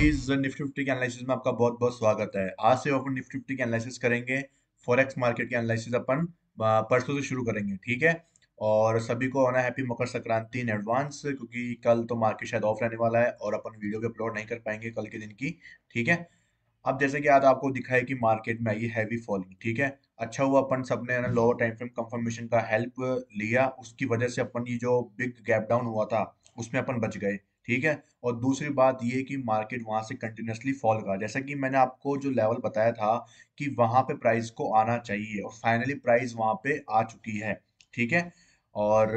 Guys, Nifty fifty के analysis में आपका बहुत बहुत स्वागत है। आज से अपन निफ्टी फिफ्टी के एनालिसिस करेंगे। फॉरेक्स मार्केट के एनालिसिस अपन परसों से शुरू करेंगे, ठीक है। और सभी को आना happy Makar Sankranti in advance, क्योंकि कल तो मार्केट शायद ऑफ रहने वाला है और अपन वीडियो भी अपलोड नहीं कर पाएंगे कल के दिन की, ठीक है। अब जैसे कि आज आपको दिखा है कि मार्केट में आई हैवी फॉलिंग, ठीक है। अच्छा हुआ अपन सबने ना लोअर टाइम फ्रेम कंफर्मेशन का हेल्प लिया, उसकी वजह से अपन ये जो बिग गैप डाउन हुआ था उसमें अपन बच गए, ठीक है। और दूसरी बात ये कि मार्केट वहां से कंटिन्यूअसली फॉल कर, जैसा कि मैंने आपको जो लेवल बताया था कि वहां पे प्राइस को आना चाहिए, और फाइनली प्राइस वहां पे आ चुकी है, ठीक है। और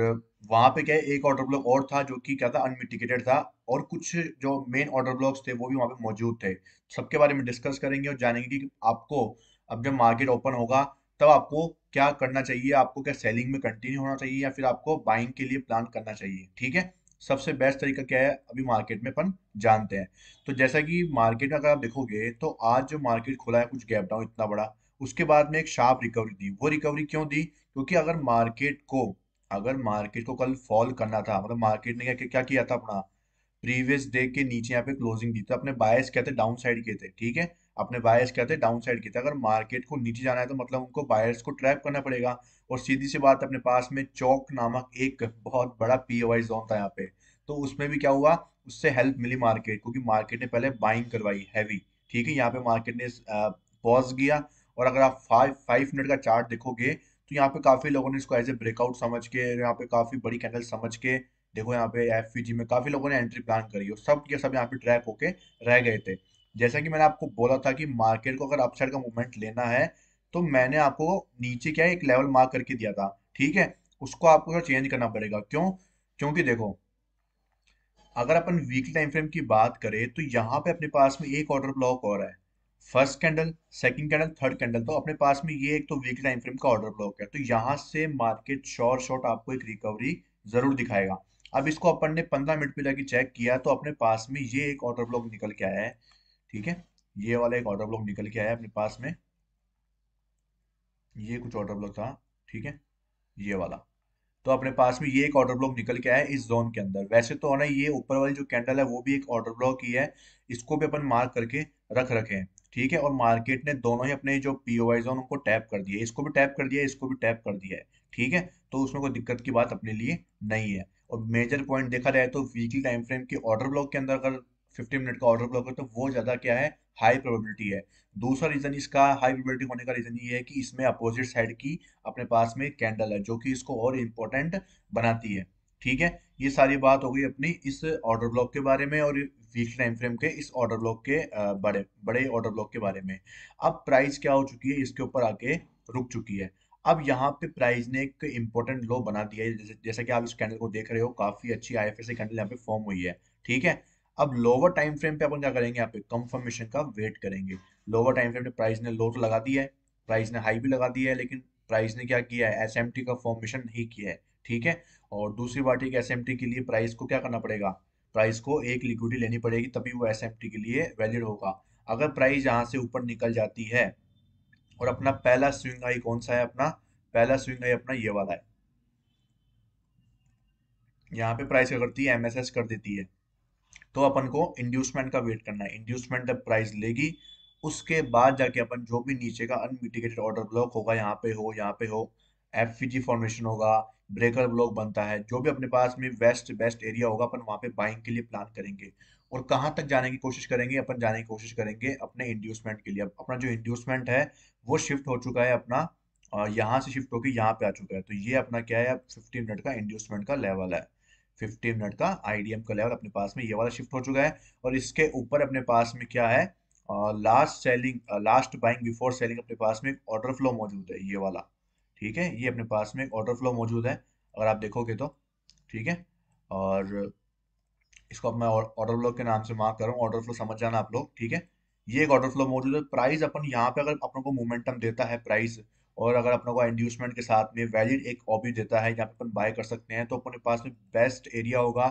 वहां पे क्या है, एक ऑर्डर ब्लॉक और था जो कि क्या था, अनमिटिगेटेड था। और कुछ जो मेन ऑर्डर ब्लॉक्स थे वो भी वहां पे मौजूद थे। सबके बारे में डिस्कस करेंगे और जानेंगे कि आपको अब जब मार्केट ओपन होगा तब आपको क्या करना चाहिए, आपको क्या सेलिंग में कंटिन्यू होना चाहिए या फिर आपको बाइंग के लिए प्लान करना चाहिए, ठीक है। सबसे बेस्ट तरीका क्या है अभी मार्केट में अपन जानते हैं। तो जैसा कि मार्केट में अगर आप देखोगे तो आज जो मार्केट खुला है कुछ गैप डाउन इतना बड़ा, उसके बाद में एक शार्प रिकवरी दी। वो रिकवरी क्यों दी? क्योंकि अगर मार्केट को कल फॉल करना था, मतलब मार्केट ने क्या क्या किया था अपना, प्रीवियस डे के नीचे यहाँ पे क्लोजिंग दी, तो अपने बायस क्या थे, डाउन साइड के थे, ठीक है। अपने बायस क्या थे, डाउन साइड के थे। अगर मार्केट को नीचे जाना है तो मतलब उनको बायर्स को ट्रैप करना पड़ेगा। और सीधी सी बात, अपने पास में चौक नामक एक बहुत बड़ा पीओवाई जोन था यहाँ पे, तो उसमें भी क्या हुआ, उससे हेल्प मिली मार्केट को, क्योंकि मार्केट ने पहले बाइंग करवाई हैवी, ठीक है। यहाँ पे मार्केट ने पॉज किया। और अगर आप 5 मिनट का चार्ट देखोगे तो यहाँ पे काफी लोगों ने इसको एज ए ब्रेकआउट समझ के, यहाँ पे काफी बड़ी कैंडल समझ के, देखो यहाँ पे एफवीजी में काफी लोगों ने एंट्री प्लान करी और सब के सब यहाँ पे ट्रैप होके रह गए थे। जैसा कि मैंने आपको बोला था कि मार्केट को अगर अपसाइड का मूवमेंट लेना है तो मैंने आपको नीचे क्या है, एक लेवल मार्क करके दिया था, ठीक है। उसको आपको चेंज करना पड़ेगा। क्यों? क्योंकि देखो, अगर अपन वीकली टाइम फ्रेम की बात करें तो यहाँ पे अपने पास में एक ऑर्डर ब्लॉक और है। First candle, second candle, third candle, तो अपने पास में ये एक तो वीकली टाइम फ्रेम का ऑर्डर ब्लॉक है, तो यहाँ से मार्केट शॉर्ट शॉर्ट आपको एक रिकवरी जरूर दिखाएगा। अब इसको अपन ने 15 मिनट पे जाके चेक किया तो अपने पास में ये एक ऑर्डर ब्लॉक निकल के आया है, ठीक है। ये वाला एक ऑर्डर ब्लॉक निकल के आया है अपने पास में। ये कुछ ऑर्डर ब्लॉक था, ठीक है, ये वाला। तो अपने पास में ये एक ऑर्डर ब्लॉक निकल के आया है इस जोन के अंदर। वैसे तो है ना, ये ऊपर वाली जो कैंडल है वो भी एक ऑर्डर ब्लॉक ही है, इसको भी अपन मार्क करके रख रखे हैं, ठीक है। और मार्केट ने दोनों ही अपने जो पीओवाई जोन उनको टैप कर दिया है, इसको भी टैप कर दिया है, इसको भी टैप कर दिया है, ठीक है। तो उसमें कोई दिक्कत की बात अपने लिए नहीं है। और मेजर पॉइंट देखा जाए तो वीकली टाइम फ्रेम के ऑर्डर ब्लॉक के अंदर अगर 15 मिनट का ऑर्डर ब्लॉक है तो वो ज्यादा क्या है, हाई प्रोबेबिलिटी है। दूसरा रीजन इसका हाई प्रोबेबिलिटी होने का रीजन ये है कि इसमें अपोजिट साइड की अपने पास में कैंडल है जो कि इसको और इम्पोर्टेंट बनाती है, ठीक है। ये सारी बात हो गई अपनी इस ऑर्डर ब्लॉक के बारे में और वीकली टाइम फ्रेम के इस ऑर्डर ब्लॉक के बड़े बड़े ऑर्डर ब्लॉक के बारे में। अब प्राइस क्या हो चुकी है, इसके ऊपर आके रुक चुकी है। अब यहाँ पे प्राइस ने एक इंपॉर्टेंट लो बना दिया है, जैसा कि आप इस कैंडल को देख रहे हो, काफी अच्छी आईएफएससी कैंडल यहाँ पे फॉर्म हुई है, ठीक है। अब लोअर टाइम फ्रेम पे अपन क्या करेंगे, यहाँ पे कंफर्मेशन का वेट करेंगे। लोअर टाइम फ्रेम पे प्राइस ने लो तो लगा दिया है, प्राइस ने हाई भी लगा दिया है, लेकिन प्राइस ने क्या किया है, एसएमटी का फॉर्मेशन नहीं किया है, ठीक है। और दूसरी बात है कि एसएमटी के लिए प्राइस को क्या करना पड़ेगा, प्राइस को एक लिक्विडिटी लेनी पड़ेगी तभी वो एसएमटी के लिए वैलिड होगा। अगर प्राइस यहाँ से ऊपर निकल जाती है, और अपना पहला स्विंग हाई कौन सा है, अपना पहला स्विंग हाई अपना ये वाला है, यहाँ पे प्राइस क्या करती है, एमएसएस कर देती है। तो अपन को इंड्यूसमेंट का वेट करना है। इंड्यूसमेंट जब प्राइस लेगी उसके बाद जाके अपन जो भी नीचे का अनमिटिगेटेड ऑर्डर ब्लॉक होगा, यहाँ पे हो एफवीजी फॉर्मेशन होगा, ब्रेकर ब्लॉक बनता है, जो भी अपने पास में वेस्ट बेस्ट एरिया होगा अपन वहां पे बाइंग के लिए प्लान करेंगे। और कहाँ तक जाने की कोशिश करेंगे, अपन जाने की कोशिश करेंगे अपने इंड्यूसमेंट के लिए। अब अपना जो इंड्यूसमेंट है वो शिफ्ट हो चुका है अपना, यहाँ से शिफ्ट होकर यहाँ पे आ चुका है। तो ये अपना क्या है, 15 मिनट का इंड्यूसमेंट का लेवल है। 15 मिनट का आईडीएम का लेवल अपने पास में ये वाला शिफ्ट हो चुका है। और इसके ऊपर अपने पास में क्या है, लास्ट बाइंग बिफोर सेलिंग, अपने पास में एक ऑर्डर फ्लो मौजूद है ये वाला, ठीक है। ये अपने पास में एक ऑर्डर फ्लो मौजूद है अगर आप देखोगे तो, ठीक है। और इसको अब मैं ऑर्डर फ्लो के नाम से मार्क कर रहा हूँ, ऑर्डर फ्लो समझ जाना आप लोग, ठीक है। ये एक ऑर्डर फ्लो मौजूद है। प्राइस अपन यहाँ पे अगर अपन को मोमेंटम देता है प्राइस, और अगर अपने को इंड्यूसमेंट के साथ में वैलिड एक ऑब्जी देता है जहाँ पे अपन बाय कर सकते हैं, तो अपने पास में बेस्ट एरिया होगा।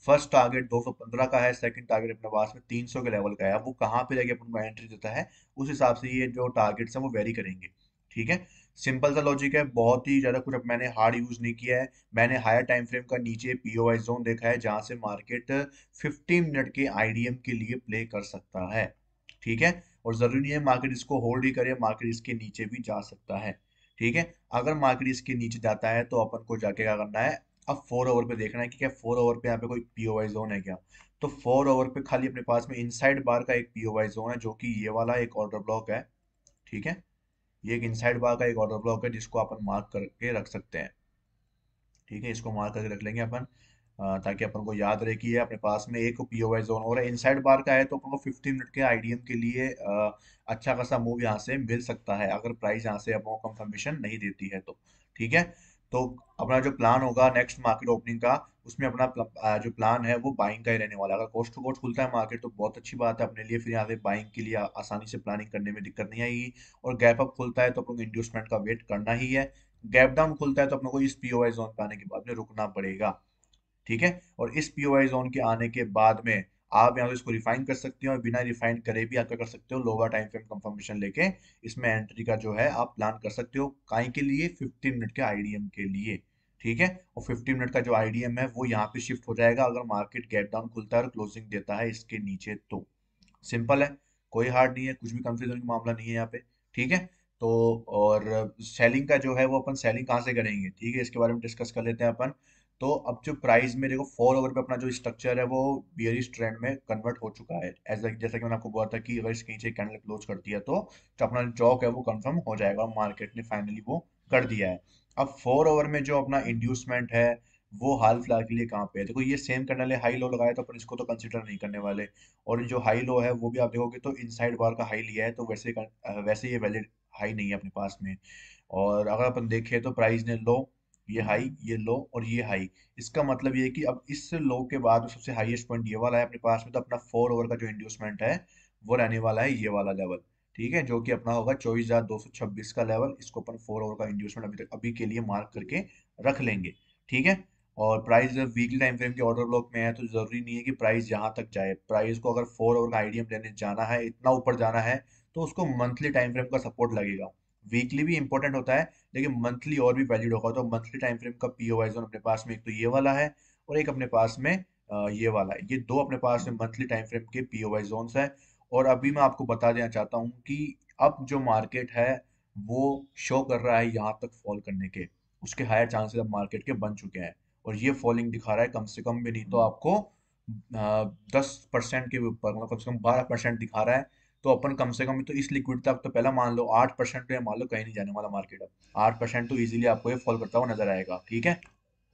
फर्स्ट टारगेट 215 का है, सेकंड टारगेट अपने पास में 300 के लेवल का है। अब वो कहाँ पे जाके अपन को एंट्री देता है, उस हिसाब से ये जो टारगेट्स हैं वो वेरी करेंगे, ठीक है। सिंपल सा लॉजिक है, बहुत ही ज्यादा कुछ अब मैंने हार्ड यूज नहीं किया है। मैंने हायर टाइम फ्रेम का नीचे पीओवाई जोन देखा है जहां से मार्केट 15 मिनट के आईडीएम के लिए प्ले कर सकता है। ठीक है। और जरूरी नहीं है मार्केट इसको होल्ड ही करे, मार्केट इसके नीचे भी जा सकता है। ठीक है। अगर मार्केट इसके नीचे जाता है तो अपन को जाके क्या करना है, अब 4 ओवर पे देखना है कि क्या 4 ओवर पे यहाँ पे कोई पीओवाई जोन है क्या। तो 4 ओवर पे खाली अपने पास में इनसाइड बार का एक पीओवाई जोन है जो कि ये वाला एक ऑर्डर ब्लॉक है। ठीक है। ये एक इनसाइड बार का एक ऑर्डर ब्लॉक है जिसको अपन मार्क करके रख सकते हैं। ठीक है, इसको मार्क करके रख लेंगे अपन, ताकि अपन को याद रहे कि ये अपने पास में एक पीओवाई जोन हो रहा है इनसाइड बार का है, तो अपन को 15 मिनट के आईडीएम के लिए अच्छा खासा मूव यहाँ से मिल सकता है अगर प्राइस यहाँ से अपन को कंफर्मेशन नहीं देती है तो। ठीक है। तो अपना जो प्लान होगा नेक्स्ट मार्केट ओपनिंग का, उसमें अपना जो प्लान है वो बाइंग का ही रहने वाला है। अगर कोस्ट टू कोस्ट खुलता है मार्केट तो बहुत अच्छी बात है अपने लिए, फिर यहाँ से बाइंग के लिए आसानी से प्लानिंग करने में दिक्कत नहीं आएगी। और गैप अप खुलता है तो अपन को इंड्यूसमेंट का वेट करना ही है। गैप डाउन खुलता है तो अपने को इस पीओवाई जोन पे आने के बाद में रुकना पड़ेगा। ठीक है। और इस पीओवाई जोन के आने के बाद में आप यहाँ से इसको रिफाइन कर सकते हो, और बिना रिफाइन करे भी आप क्या कर सकते हो, लोअर टाइम फ्रेम कंफर्मेशन लेके इसमें एंट्री का जो है आप प्लान कर सकते हो। काई के लिए, 15 मिनट के आईडीएम के लिए। ठीक है। और 15 मिनट का जो आईडीएम है वो यहाँ पे शिफ्ट हो जाएगा अगर मार्केट गैप डाउन खुलता है और क्लोजिंग देता है इसके नीचे तो। सिंपल है, कोई हार्ड नहीं है, कुछ भी कंफ्यूजन का मामला नहीं है यहाँ पे। ठीक है। तो और सेलिंग का जो है वो अपन सेलिंग कहाँ से करेंगे, ठीक है, इसके बारे में डिस्कस कर लेते हैं अपन। तो अब जो प्राइस में देखो 4 ओवर पे अपना जो स्ट्रक्चर है वो बियरिश ट्रेंड में कन्वर्ट हो चुका है। एज जैसा कि मैंने आपको बोला था कि अगर इसके नीचे कैंडल क्लोज करती है तो जो अपना चौक है वो कंफर्म हो जाएगा, मार्केट ने फाइनली वो कर दिया है। अब 4 ओवर में जो अपना इंड्यूसमेंट है वो हाल फिलहाल के लिए कहाँ पे है, देखो ये सेम कैंडल है, हाई लो लगाया तो अपन इसको तो कंसिडर नहीं करने वाले। और जो हाई लो है वो भी आप देखोगे तो इनसाइड बार का हाई लिया है, तो वैसे ये वैलिड हाई नहीं है अपने पास में। और अगर अपन देखें तो प्राइस ने लो, ये हाई, ये लो और ये हाई, इसका मतलब ये है कि अब इस लो के बाद में सबसे हाईएस्ट पॉइंट ये वाला है अपने पास में, तो अपना 4 ओवर का जो इंड्यूसमेंट है वो रहने वाला है ये वाला लेवल। ठीक है, जो कि अपना होगा 24,226 का लेवल। इसको अपन 4 ओवर का इंड्यूसमेंट अभी के लिए मार्क करके रख लेंगे। ठीक है। और प्राइस जब वीकली टाइम फ्रेम के ऑर्डर ब्लॉक में है तो जरूरी नहीं है कि प्राइस यहाँ तक जाए। प्राइस को अगर 4 ओवर का आईडीएम लेने जाना है, इतना ऊपर जाना है, तो उसको मंथली टाइम फ्रेम का सपोर्ट लगेगा। वीकली भी इंपॉर्टेंट होता है लेकिन मंथली और भी वैलिड होगा। तो मंथली टाइम फ्रेम का पीओवाई जोन अपने पास में एक तो ये वाला है, और एक अपने पास में ये वाला है। ये दो अपने पास में मंथली टाइम फ्रेम के पीओवाई जोन्स है। और अभी मैं आपको बता देना चाहता हूँ कि अब जो मार्केट है वो शो कर रहा है यहाँ तक फॉल करने के, उसके हायर चांसेस अब मार्केट के बन चुके हैं। और ये फॉलिंग दिखा रहा है कम से कम भी नहीं तो आपको 10% के ऊपर, मतलब कम से कम 12% दिखा रहा है। तो अपन कम से कम तो इस लिक्विड तक तो पहला मान लो 8%, तो ये मान लो कहीं नहीं जाने वाला मार्केट। अब 8% तो इजीली आपको ये फॉल करता हुआ नजर आएगा। ठीक है।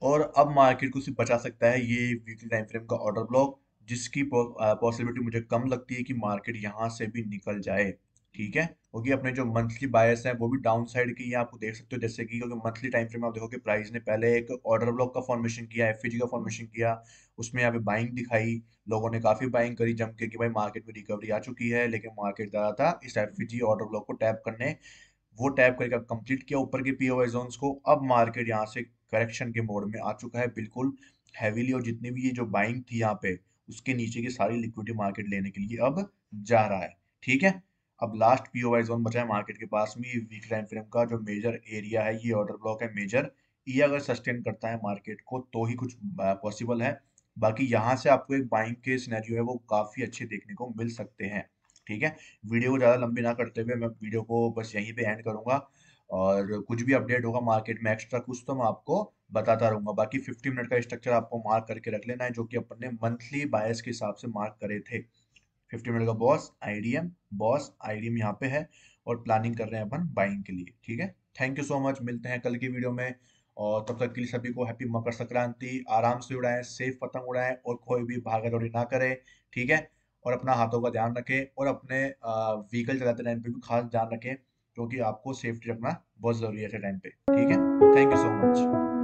और अब मार्केट को सिर्फ बचा सकता है ये वीकली टाइम फ्रेम का ऑर्डर ब्लॉक, जिसकी पॉसिबिलिटी मुझे कम लगती है कि मार्केट यहाँ से भी निकल जाए। ठीक है, क्योंकि अपने जो मंथली बायर्स हैं वो भी डाउन साइड की, ये आपको देख सकते हो, जैसे कि क्योंकि मंथली टाइम फ्रेम आप देखोगे प्राइस ने पहले एक ऑर्डर ब्लॉक का फॉर्मेशन किया, एफईजी का फॉर्मेशन किया, उसमें यहाँ पे बाइंग दिखाई, लोगों ने काफी बाइंग करी जम के कि भाई मार्केट में रिकवरी आ चुकी है, लेकिन मार्केट जा रहा था इस एफईजी ऑर्डर ब्लॉक को टैप करने। वो टैप करके कंप्लीट किया ऊपर के पीओवाई जोन्स को। अब मार्केट यहाँ से करेक्शन के मोड में आ चुका है बिल्कुल हैवीली, और जितनी भी ये जो बाइंग थी यहाँ पे उसके नीचे की सारी लिक्विडिटी मार्केट लेने के लिए अब जा रहा है। ठीक है। अब लास्ट पीओवाई जोन बचा है मार्केट के पास में, वीक टाइम फ्रेम का जो मेजर एरिया है, ये ऑर्डर ब्लॉक है मेजर। ये अगर सस्टेन करता है मार्केट को तो ही कुछ पॉसिबल है। बाकी यहाँ से आपको एक बाइंग के सिनेरियो है वो काफी अच्छे देखने को मिल सकते हैं। ठीक है। वीडियो को ज़्यादा लंबी ना करते हुए मैं वीडियो को बस यहीं पे एंड करूंगा। और कुछ भी अपडेट होगा मार्केट में एक्स्ट्रा कुछ तो मैं आपको बताता रहूंगा। बाकी 50 मिनट का स्ट्रक्चर आपको मार्क करके रख लेना है, जो कि अपन ने मंथली बायर्स के हिसाब से मार्क करे थे। 50 मिनट का बॉस आईडीएम यहाँ पे है, और प्लानिंग कर रहे हैं अपन बाइंग के लिए। ठीक है। थैंक यू सो मच, मिलते हैं कल की वीडियो में। और तब तक के लिए सभी को हैप्पी मकर संक्रांति। आराम से उड़ाएं, सेफ पतंग उड़ाएं, और कोई भी भागा दौड़ी ना करे। ठीक है। और अपना हाथों का ध्यान रखें, और अपने व्हीकल चलाते टाइम पे भी खास ध्यान रखें, क्योंकि आपको सेफ्टी रखना बहुत जरूरी है ऐसे टाइम पे। ठीक है। Thank you so much.